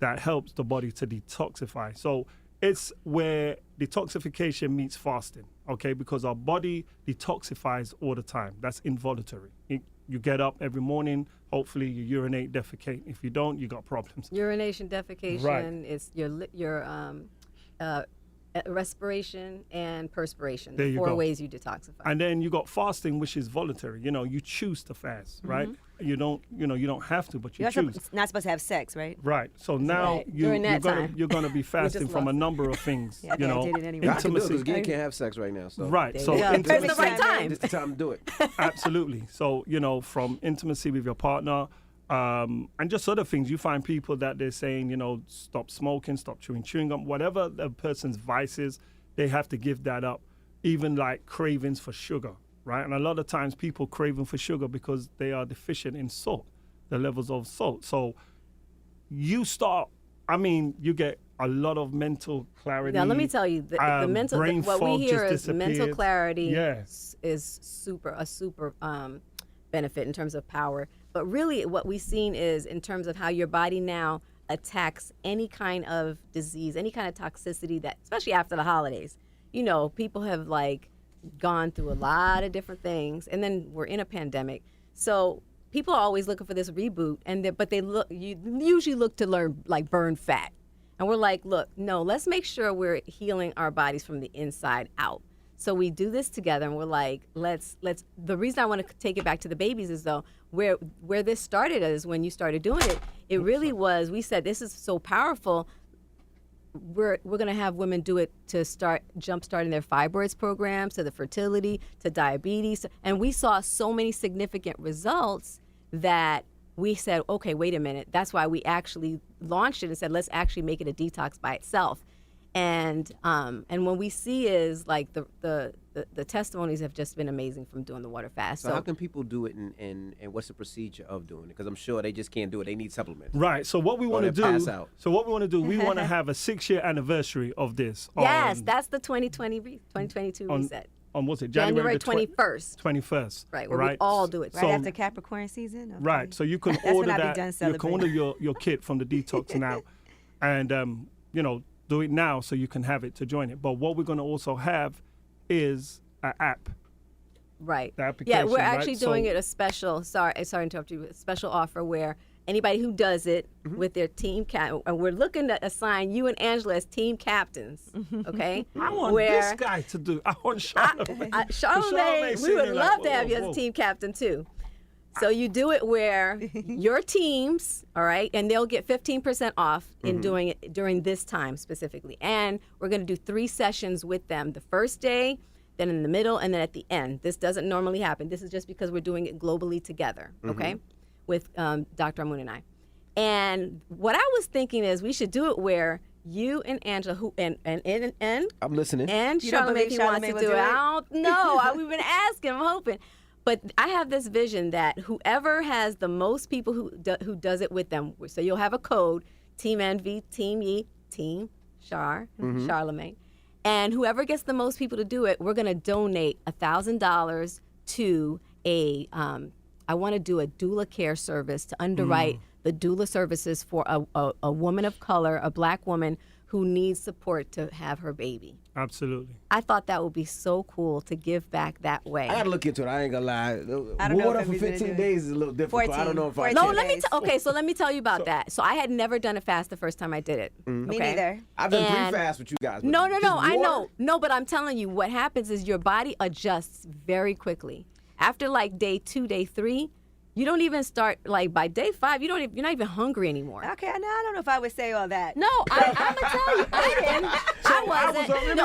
that helps the body to detoxify. So it's where detoxification meets fasting, okay? Because our body detoxifies all the time. That's involuntary. You get up every morning, hopefully you urinate, defecate. If you don't, you got problems. Urination, defecation, is your respiration and perspiration. The 4 ways you detoxify. And then you got fasting, which is voluntary. You choose to fast, right? You don't have to, but you choose. You're not supposed to have sex, right? Right. So now you're gonna be fasting from a number of things. I did it anyway. Intimacy. Because Greene can't have sex right now. So. Right. So it's the right time. It's the time to do it. Absolutely. So from intimacy with your partner. And just other things, you find people that they're saying, stop smoking, stop chewing gum, whatever the person's vice is, they have to give that up. Even like cravings for sugar, right? And a lot of times people craving for sugar because they are deficient in salt, the levels of salt. So you get a lot of mental clarity. Now, let me tell you, the mental, what we hear is mental clarity is a super benefit in terms of power. But really what we've seen is in terms of how your body now attacks any kind of disease, any kind of toxicity that, especially after the holidays, people have gone through a lot of different things, and then we're in a pandemic. So people are always looking for this reboot, but you usually look to burn fat. And we're like, look, no, let's make sure we're healing our bodies from the inside out. So we do this together, and we're like, let's. The reason I want to take it back to the babies is, though, where this started is when you started doing it. It really was. We said this is so powerful. We're going to have women do it to start jumpstarting their fibroids programs, to the fertility, to diabetes, and we saw so many significant results that we said, okay, wait a minute. That's why we actually launched it and said, let's actually make it a detox by itself. And when we see is the testimonies have just been amazing from doing the water fast. So how can people do it, and what's the procedure of doing it? Because I'm sure they just can't do it. They need supplements. Right. So what we want to do, we want to have a 6-year anniversary of this. Yes, that's the 2022 reset. On what's it? January 21st. 21st. Right, where we all do it. Right after Capricorn season? Okay. Right. So you can order that. You can order your kit from the detox now. And, do it now so you can have it to join it. But what we're going to also have is an app. Right. The application, we're actually doing it a special, sorry to interrupt you, a special offer where anybody who does it with their team and we're looking to assign you and Angela as team captains, okay? I want this guy to do. I want Charlamagne. Charlamagne, we would love to have you as a team captain too. So you do it where your teams, all right, and they'll get 15% off in doing it during this time specifically. And we're going to do 3 sessions with them, the first day, then in the middle, and then at the end. This doesn't normally happen. This is just because we're doing it globally together, okay, with Dr. Amun and I. And what I was thinking is we should do it where you and Angela, and I'm listening, and Charlamagne, if he wants to do it. I don't know. We've been asking. I'm hoping. But I have this vision that whoever has the most people who does it with them, so you'll have a code, Team Envy, Team Ye, Team Char, Charlamagne, And whoever gets the most people to do it, we're going to donate $1,000 to I want to do a doula care service to underwrite the doula services for a woman of color, a Black woman who needs support to have her baby. Absolutely. I thought that would be so cool to give back that way. I gotta look into it. I ain't gonna lie. I don't know Water if for I'm gonna 15 do it. days is a little difficult. I don't know if I No, can. let me so let me tell you about that. So I had never done a fast the first time I did it. Me neither. I've done 3 And- fasts with you guys. but No, just I water? know. No, but I'm telling you, what happens is your body adjusts very quickly. After like day 2, day 3, you don't even start, like by day 5, you're not even hungry anymore. Okay, now I don't know if I would say all that. No, I'm gonna tell you, I didn't. I wasn't. No,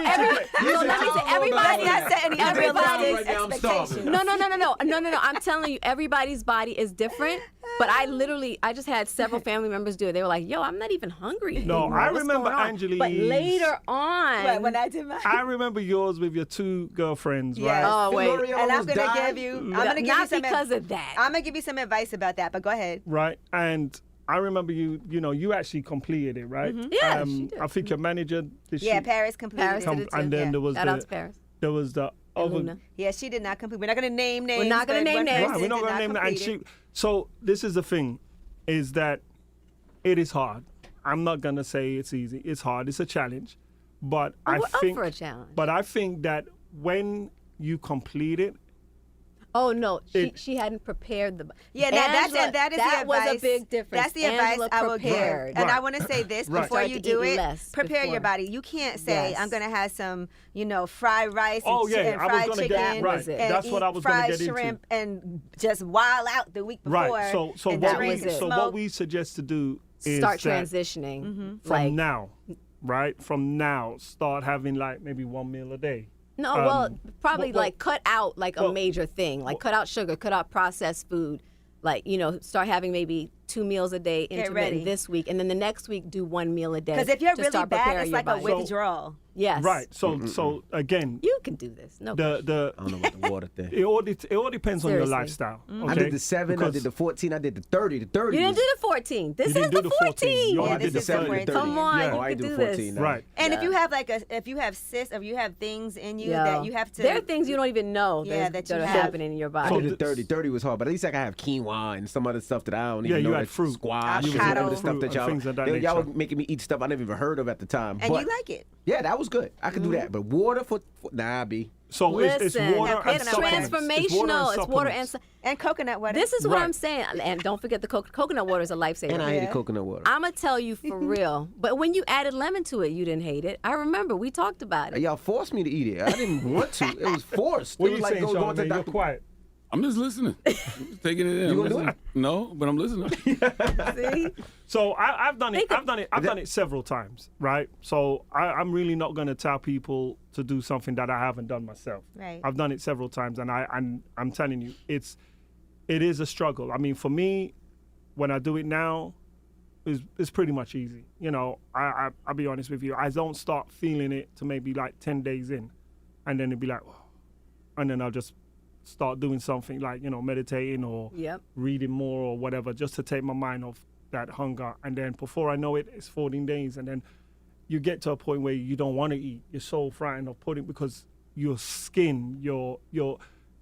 let me say, everybody. That's not setting any everybody- realistic expectations. No. I'm telling you, everybody's body is different. But I just had several family members do it. They were like, "Yo, I'm not even hungry No, anymore. I What's remember going on?" Angelique's- But later on, What, when I did mine? I remember yours with your 2 girlfriends, Yes. right? Oh, wait. Lori And I'm almost gonna died. give you. I'm gonna give you not some. because of that. I'm gonna give you some advice about that. But go ahead. Right, and I remember you actually completed it, right? Yeah, she did. I think your manager did. Yeah, she, Paris completed Paris it. did it too. and then Yeah. there was Shout out to Paris. there was the other. Luna. Yeah, she did not complete. We're not gonna name names. not gonna but name one names. person Right, we're not did gonna name that. And complete it. so this is the thing, is that it is hard. I'm not gonna say it's easy. It's hard. It's a challenge, but I we're think. up for a challenge. But I think that when you complete it, Oh no, she hadn't prepared the. Yeah, that is the that advice. was a big difference. That's the advice Angela I will give. prepared. And I Right. want to say this Right. before Start you to do eat it. less Prepare before. your body. You can't say Yes. I'm gonna have some, fried rice Oh, and, yeah, and I was fried gonna chicken get- right. and That's eat what I was gonna fried get into. shrimp and just wild out the week before. right? So and what drink and what smoke. we suggest to do is Start that transitioning from now, right? From now, start having like maybe 1 meal a day. No, well, probably well, like cut out like a well, major thing, like cut out sugar, cut out processed food, like start having maybe 2 meals a day ready. intermittent this week, and then the next week do 1 meal a day. Because if you're to really start bad, preparing it's your like a body. withdrawal. Yes. Right. So again, You can do this. No. the I don't know about the water thing. it all depends on your Seriously. lifestyle. I Okay? did the 7, I Because did the 14, I did the 30. The 30 You didn't was- do the 14. This You is didn't the do the 14. 14. You Oh, I only did the 7 and 30. Come on, Yeah. you Oh, I can do do 14 this. now. Right. And if Yeah. you have if you have cysts, if you have things in you Yeah. that you have to. There are things you don't even know Yeah, that that you are have. happening in your I body. did the 30. 30 was hard, but at least I can have quinoa and some other stuff that I don't Yeah, even you know. had That fruit. squash, and Avocado. some of the stuff Fruit that and y'all, things of that y'all were nature. making me eat stuff I never even heard of at the time. And but, you like it. Yeah, that was good. I could do that. But water for nah, B. So it's Listen, water and it's supplements. transformational. It's water and And coconut water. this is what Right. I'm saying. And don't forget the coconut water is a lifesaver. And I hated Yeah. coconut water. I'm gonna tell you for real. But when you added lemon to it, you didn't hate it. I remember we talked about it. Y'all forced me to eat it. I didn't want to. It was forced. What it are was you like saying, going to Charlamagne? the You're doctor. quiet. I'm just listening. I'm just taking it in. You I'm gonna do listening. No, but I'm listening. See? So I've done it. Think of- I've done it several times, right? So I'm really not going to tell people to do something that I haven't done myself. Right. I've done it several times, and I'm telling you, it is a struggle. I mean, for me, when I do it now, it's pretty much easy. I'll be honest with you. I don't start feeling it to maybe like 10 days in, and then it'd be like, oh. And then I'll just start doing something like meditating or Yep. reading more or whatever, just to take my mind off that hunger. And then before I know it, it's 14 days, and then you get to a point where you don't want to eat. You're so frightened of putting, because your skin, your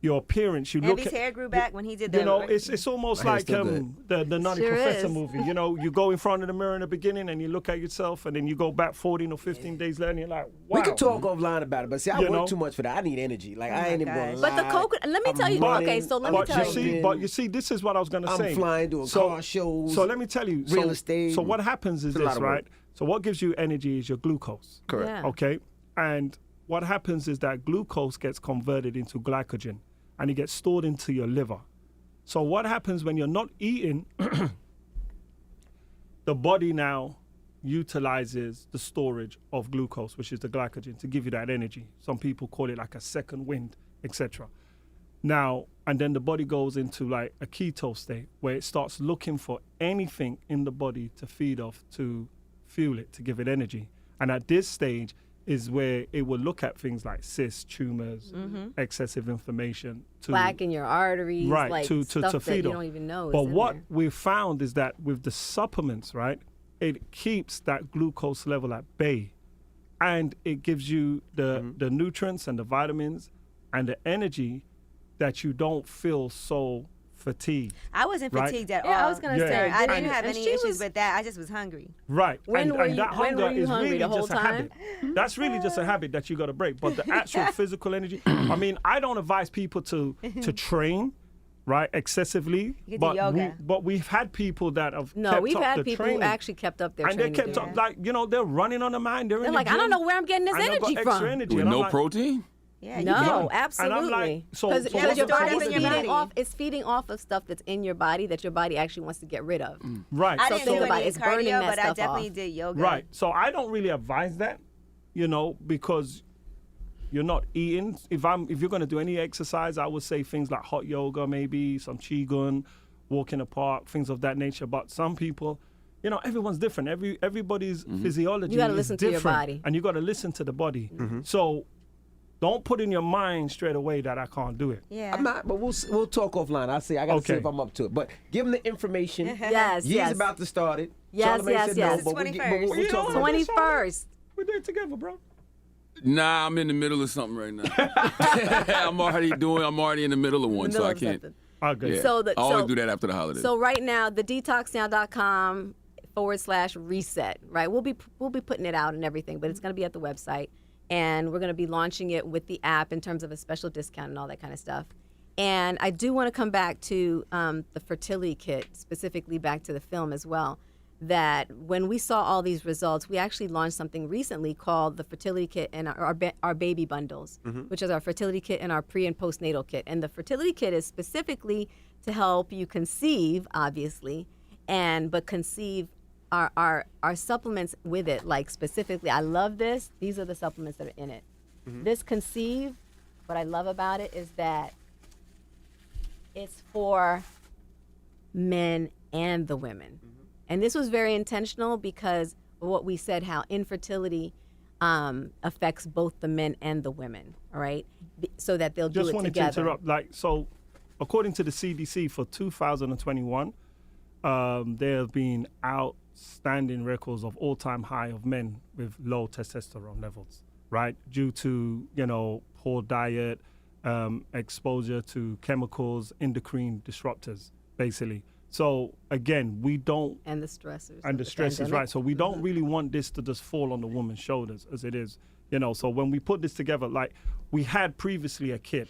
appearance, you look Abby's at, hair grew back when he did that. it's almost My hair's like still the Nutty Sure Professor is. movie. You go in front of the mirror in the beginning and you look at yourself, and then you go back 14 or 15 days later and you're like, wow. We could talk offline about it, but see, I You work know? too much for that. I need energy. Like, I ain't even going to gosh. But the coconut, let me tell you. Okay, so let me But tell you you. see, you see, this is what I was gonna I'm say. flying, doing car shows, So let me tell you, real estate. So what happens is It's a lot this, of work. right? So what gives you energy is your glucose. Correct. Yeah. Okay, and what happens is that glucose gets converted into glycogen, and it gets stored into your liver. So what happens when you're not eating? The body now utilizes the storage of glucose, which is the glycogen, to give you that energy. Some people call it like a second wind, etc. Now, and then the body goes into like a ketose state where it starts looking for anything in the body to feed off, to fuel it, to give it energy. And at this stage is where it will look at things like cysts, tumors, excessive inflammation. Plaque in your arteries, Right, like to stuff that feed you off. don't even know. But is in what there. we've found is that with the supplements, right, it keeps that glucose level at bay. and it gives you the nutrients and the vitamins and the energy that you don't feel so fatigued. I wasn't fatigued at all. I was gonna say I didn't have any issues with that. I just was hungry. Right. When were you hungry? The whole just a time? habit. That's really just a habit that you got to break. But the actual physical energy, I mean, I don't advise people to train, right, excessively. You can do yoga. But we've had people that have kept up we've had the people training. who actually kept up their And training. they kept up, like, you know, they're running on the mind. They're in like, the I don't gym, know where I'm getting this and they've energy got from. extra energy. With And I'm no like, protein? Yeah, you No, can. absolutely. And I'm like, so Because what's your the body's problem? feeding it's feeding off of stuff that's in your body that your body actually wants to get rid of. Right. I So didn't think do about any it, it's burning cardio, that but I stuff definitely off. did yoga. Right. So I don't really advise that, you know, because you're not eating. If you're going to do any exercise, I would say things like hot yoga, maybe some qigong, walk in the park, things of that nature. But some people, you know, everyone's different. Everybody's physiology You gotta is listen to your different, body. and you got to listen to the body. So don't put in your mind straight away that I can't do it. Yeah. I'm not, but we'll talk offline. I say I gotta see Okay. if I'm up to it. But give them the information. Yes, Ye's yes. about to start it. Yes, Charlamagne yes, said yes. no, but we'll 21st. we'll You talk know about it. 21st. We do it together, bro. Nah, I'm in the middle of something right now. I'm already in the middle of one, so I can't. Okay. Yeah. So I always do that after the holidays. So right now, the detoxnow.com/reset, right? We'll be putting it out and everything, but it's going to be at the website. And we're going to be launching it with the app in terms of a special discount and all that kind of stuff. And I do want to come back to the fertility kit, specifically back to the film as well, that when we saw all these results, we actually launched something recently called the fertility kit and our baby bundles, which is our fertility kit and our pre and postnatal kit. And the fertility kit is specifically to help you conceive, obviously, but conceive our supplements with it, like specifically, I love this. These are the supplements that are in it. This conceive, what I love about it is that it's for men and the women. And this was very intentional because of what we said, how infertility affects both the men and the women, all right? So that they'll do Just it wanted together. to interrupt. Like, so according to the CDC for 2021, there have been outstanding records of all-time high of men with low testosterone levels, right? Due to, you know, poor diet, exposure to chemicals, endocrine disruptors, basically. So again, we don't... And the stressors. And the stresses, right. So we don't really want this to just fall on the woman's shoulders as it is, you know. So when we put this together, like we had previously a kit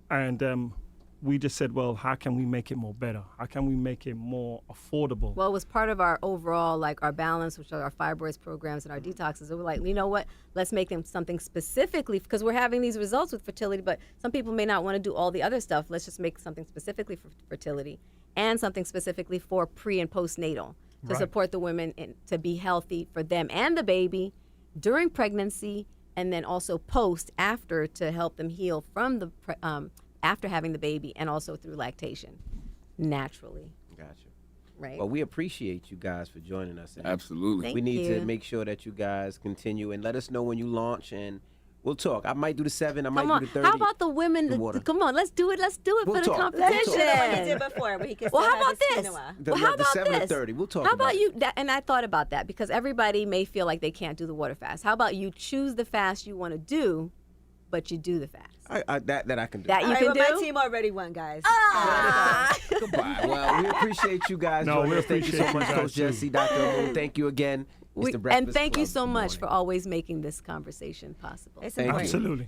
and we just said, well, how can we make it more better? How can we make it more affordable? Well, it was part of our overall, like our balance, which are our fibroids programs and our detoxes. And we're like, you know what? Let's make them something specifically, because we're having these results with fertility, but some people may not want to do all the other stuff. Let's just make something specifically for fertility and something specifically for pre and postnatal to support the women to be healthy for them and the baby during pregnancy, and then also after to help them heal from the after having the baby, and also through lactation naturally. Gotcha. Right. Well, we appreciate you guys for joining us. Absolutely. We need to you. make sure that you guys continue and let us know when you launch, and we'll talk. I might do the 7. I might do the 30. How about the women? Come on, let's do it. Let's do it We'll for the talk. Let's do competition. what he did before, where he could Well, still how have about his this? quinoa. The- Well, how the about 7 to this? 30. We'll talk How about about it. you? And I thought about that because everybody may feel like they can't do the water fast. How about you choose the fast you want to do, but you do the fast? That I can do. That All you right, can well, do. my team already won, guys. Goodbye. Well, we appreciate you guys. No, joining we us. Thank you so appreciate much, you Coach guys, too. Gessie, Dr. Amun. Thank you again. It's the And Breakfast thank you Club. so Good much morning. for always making this conversation possible. It's Thank you. important. Absolutely.